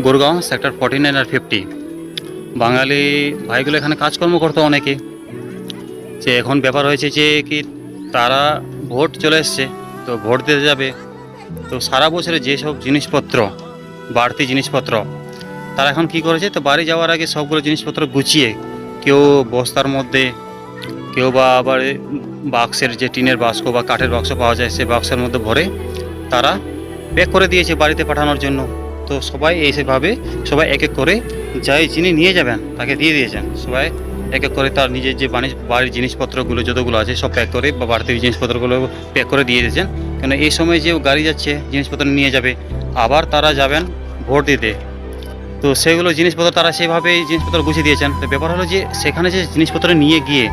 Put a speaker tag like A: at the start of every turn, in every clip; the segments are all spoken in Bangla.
A: গুরগাঁও সেক্টর 49 আর 50 বাঙালি ভাইগুলো এখানে কাজকর্ম করতো অনেকে। যে এখন ব্যাপার হয়েছে যে কি তারা ভোট চলে এসছে, তো ভোট দিতে যাবে, তো সারা বছরে যেসব জিনিসপত্র বাড়তি জিনিসপত্র তারা এখন কি করেছে, তো বাড়ি যাওয়ার আগে সবগুলো জিনিসপত্র গুছিয়ে কেউ বস্তার মধ্যে, কেউ বা আবার বাক্সের যে টিনের বাক্স বা কাঠের বাক্স পাওয়া যায় সে বাক্সের মধ্যে ভরে তারা প্যাক করে দিয়েছে বাড়িতে পাঠানোর জন্য। তো সবাই এইভাবে সবাই এক এক করে যাই যিনি নিয়ে যাবেন তাকে দিয়ে দিয়েছেন। সবাই এক এক করে তার নিজের যে বাড়ির জিনিসপত্রগুলো যতগুলো আছে সব প্যাক করে বা বাড়তি জিনিসপত্রগুলো প্যাক করে দিয়ে দিয়েছেন। কেন এই সময় যে গাড়ি যাচ্ছে জিনিসপত্র নিয়ে যাবে, আবার তারা যাবেন ভোট দিতে, তো সেগুলো জিনিসপত্র তারা সেভাবেই জিনিসপত্র গুছিয়ে দিয়েছেন। তো ব্যাপার হলো যে সেখানে যে জিনিসপত্র নিয়ে গিয়ে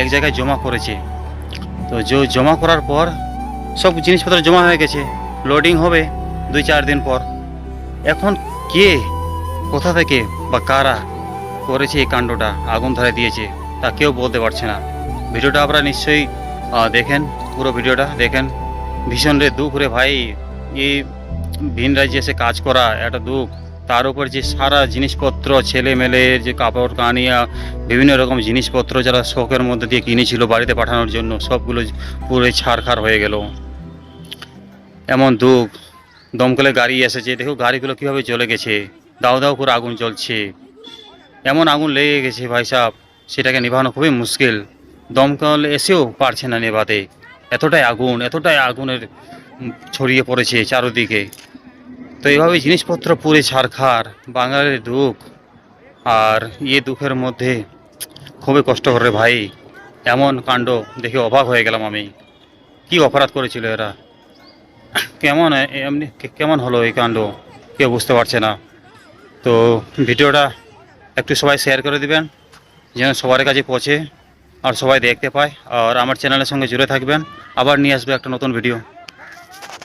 A: এক জায়গায় জমা করেছে, তো জমা করার পর সব জিনিসপত্র জমা হয়ে গেছে, লোডিং হবে 2-4 দিন পর। এখন কে কোথা থেকে বা কারা করেছে এই কাণ্ডটা, আগুন ধরে দিয়েছে, তা কেউ বলতে পারছে না। ভিডিওটা আপনারা নিশ্চয়ই দেখেন, পুরো ভিডিওটা দেখেন। ভীষণ দুঃখ রে ভাই, এই ভিন রাজ্যে এসে কাজ করা একটা দুঃখ, তার উপর যে সারা জিনিসপত্র ছেলেমেয়ের যে কাপড় কানিয়া বিভিন্ন রকম জিনিসপত্র যারা শখের মধ্যে দিয়ে কিনেছিল বাড়িতে পাঠানোর জন্য সবগুলো পুরো ছাড়খাড় হয়ে গেল। এমন দুঃখ। দমকলে গাড়ি এসেছে, দেখো গাড়িগুলো কীভাবে জ্বলে গেছে, দাও দাও করে আগুন জ্বলছে, এমন আগুন লেগে গেছে ভাই সাহেব, সেটাকে নেভানো খুবই মুশকিল। দমকল এসেও পারছে না নেভাতে, এতটাই আগুনের ছড়িয়ে পড়েছে চারদিকে। তো এইভাবে জিনিসপত্র পুরে ছারখার, বাঙালির দুঃখ। আর দুঃখের মধ্যে খুবই কষ্ট করে ভাই, এমন কাণ্ড দেখে অবাক হয়ে গেলাম আমি। কি অপরাধ করেছিল এরা, কেমন হলো এই কাণ্ড, কেউ বুঝতে পারছে না। তো ভিডিওটা একটু সবাই শেয়ার করে দিবেন যেন সবার কাছে পৌঁছে আর সবাই দেখতে পায়। আর আমার চ্যানেলের সঙ্গে জুড়ে থাকবেন, আবার নিয়ে আসবে একটা নতুন ভিডিও।